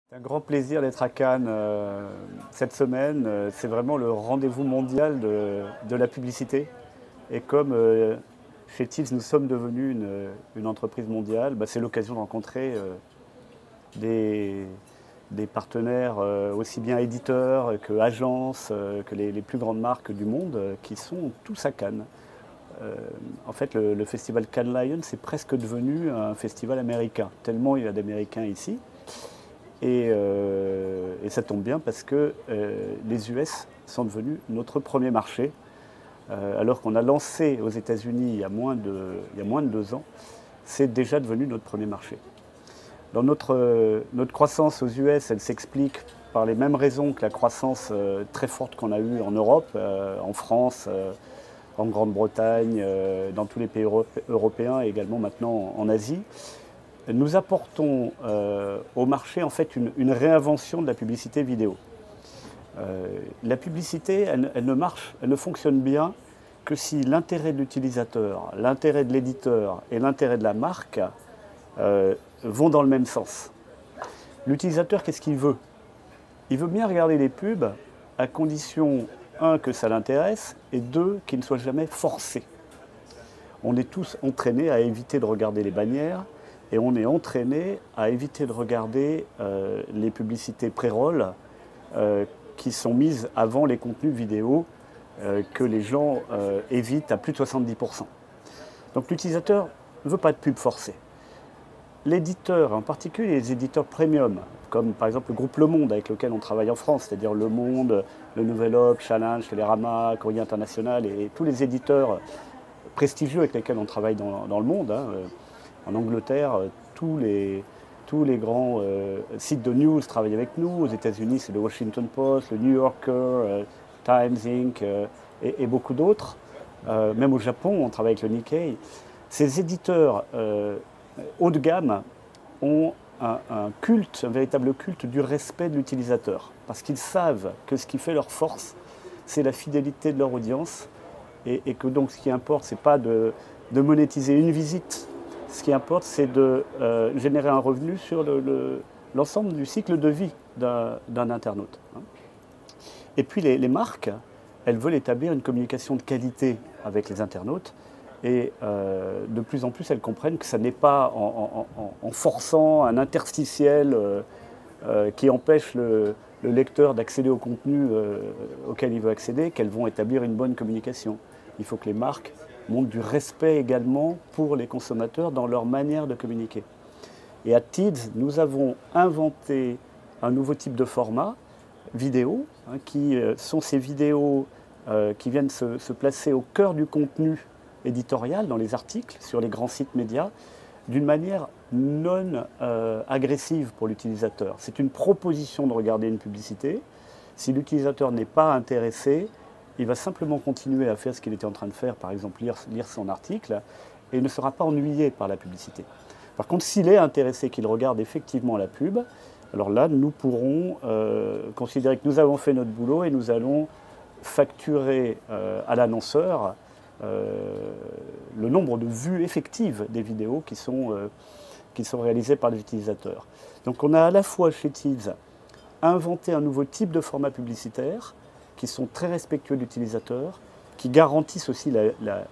C'est un grand plaisir d'être à Cannes cette semaine. C'est vraiment le rendez-vous mondial de la publicité. Et comme chez TIFS, nous sommes devenus une entreprise mondiale, c'est l'occasion de rencontrer des, des partenaires aussi bien éditeurs que agences, que les plus grandes marques du monde qui sont tous à Cannes. En fait, le festival Cannes Lions c'est presque devenu un festival américain, tellement il y a d'Américains ici. Et ça tombe bien parce que les US sont devenus notre premier marché, alors qu'on a lancé aux États-Unis il y a moins de 2 ans, c'est déjà devenu notre premier marché. Dans notre croissance aux US, elle s'explique par les mêmes raisons que la croissance très forte qu'on a eue en Europe, en France, en Grande-Bretagne, dans tous les pays européens et également maintenant en Asie. Nous apportons au marché en fait une réinvention de la publicité vidéo. La publicité, elle ne fonctionne bien que si l'intérêt de l'utilisateur, l'intérêt de l'éditeur et l'intérêt de la marque vont dans le même sens. L'utilisateur, qu'est-ce qu'il veut? Il veut bien regarder les pubs à condition, un, que ça l'intéresse, et deux, qu'il ne soit jamais forcé. On est tous entraînés à éviter de regarder les bannières, et on est entraîné à éviter de regarder les publicités pré-roll qui sont mises avant les contenus vidéo que les gens évitent à plus de 70%. Donc l'utilisateur ne veut pas de pub forcée. L'éditeur, en particulier les éditeurs premium, comme par exemple le groupe Le Monde avec lequel on travaille en France, c'est-à-dire Le Monde, Le Nouvel Obs, Challenge, Télérama, Courrier International et tous les éditeurs prestigieux avec lesquels on travaille dans le monde. En Angleterre, tous les grands sites de news travaillent avec nous. Aux États-Unis, c'est le Washington Post, le New Yorker, Times Inc. Et beaucoup d'autres. Même au Japon, on travaille avec le Nikkei. Ces éditeurs haut de gamme ont un culte, un véritable culte du respect de l'utilisateur. Parce qu'ils savent que ce qui fait leur force, c'est la fidélité de leur audience. Et que donc ce qui importe, ce n'est pas de monétiser une visite. Ce qui importe, c'est de générer un revenu sur l'ensemble du cycle de vie d'un internaute. Et puis les marques, elles veulent établir une communication de qualité avec les internautes. Et de plus en plus, elles comprennent que ce n'est pas en forçant un interstitiel qui empêche le lecteur d'accéder au contenu auquel il veut accéder qu'elles vont établir une bonne communication. Il faut que les marques montrent du respect également pour les consommateurs dans leur manière de communiquer. Et à TIDS, nous avons inventé un nouveau type de format vidéo, qui sont ces vidéos qui viennent se placer au cœur du contenu éditorial, dans les articles, sur les grands sites médias, d'une manière non agressive pour l'utilisateur. C'est une proposition de regarder une publicité. Si l'utilisateur n'est pas intéressé, il va simplement continuer à faire ce qu'il était en train de faire, par exemple lire son article, et il ne sera pas ennuyé par la publicité. Par contre, s'il est intéressé, qu'il regarde effectivement la pub, alors là, nous pourrons considérer que nous avons fait notre boulot et nous allons facturer à l'annonceur le nombre de vues effectives des vidéos qui sont réalisées par les utilisateurs. Donc on a à la fois chez TIDS inventé un nouveau type de format publicitaire qui sont très respectueux de l'utilisateur, qui garantissent aussi la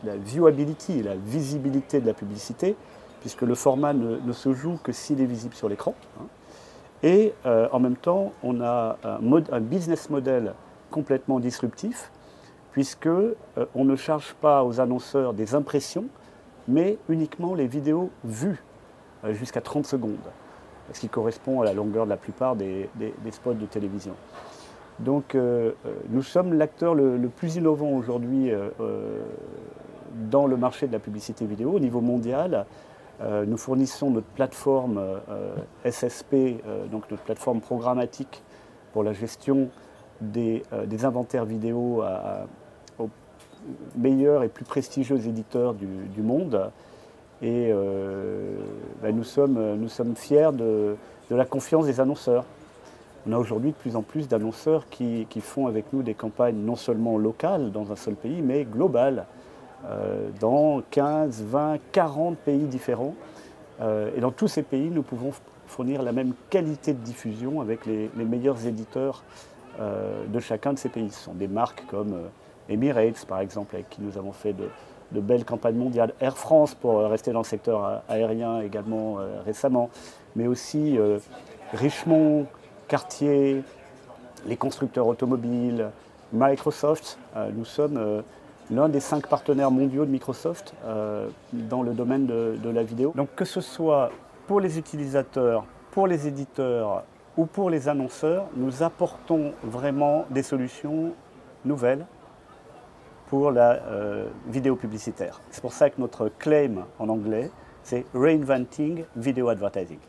viewability, la visibilité de la publicité, puisque le format ne se joue que s'il est visible sur l'écran. Et en même temps, on a un business model complètement disruptif, puisque on ne charge pas aux annonceurs des impressions, mais uniquement les vidéos vues jusqu'à 30 secondes, ce qui correspond à la longueur de la plupart des spots de télévision. Donc nous sommes l'acteur le plus innovant aujourd'hui dans le marché de la publicité vidéo au niveau mondial. Nous fournissons notre plateforme SSP, donc notre plateforme programmatique pour la gestion des inventaires vidéo aux meilleurs et plus prestigieux éditeurs du monde. Et nous sommes fiers de la confiance des annonceurs. On a aujourd'hui de plus en plus d'annonceurs qui font avec nous des campagnes non seulement locales dans un seul pays, mais globales, dans 15, 20, 40 pays différents. Et dans tous ces pays, nous pouvons fournir la même qualité de diffusion avec les meilleurs éditeurs de chacun de ces pays. Ce sont des marques comme Emirates, par exemple, avec qui nous avons fait de belles campagnes mondiales. Air France, pour rester dans le secteur aérien également récemment, mais aussi Richemont, Cartier, les constructeurs automobiles, Microsoft. Nous sommes l'un des 5 partenaires mondiaux de Microsoft dans le domaine de la vidéo. Donc que ce soit pour les utilisateurs, pour les éditeurs ou pour les annonceurs, nous apportons vraiment des solutions nouvelles pour la vidéo publicitaire. C'est pour ça que notre claim en anglais, c'est Reinventing Video Advertising.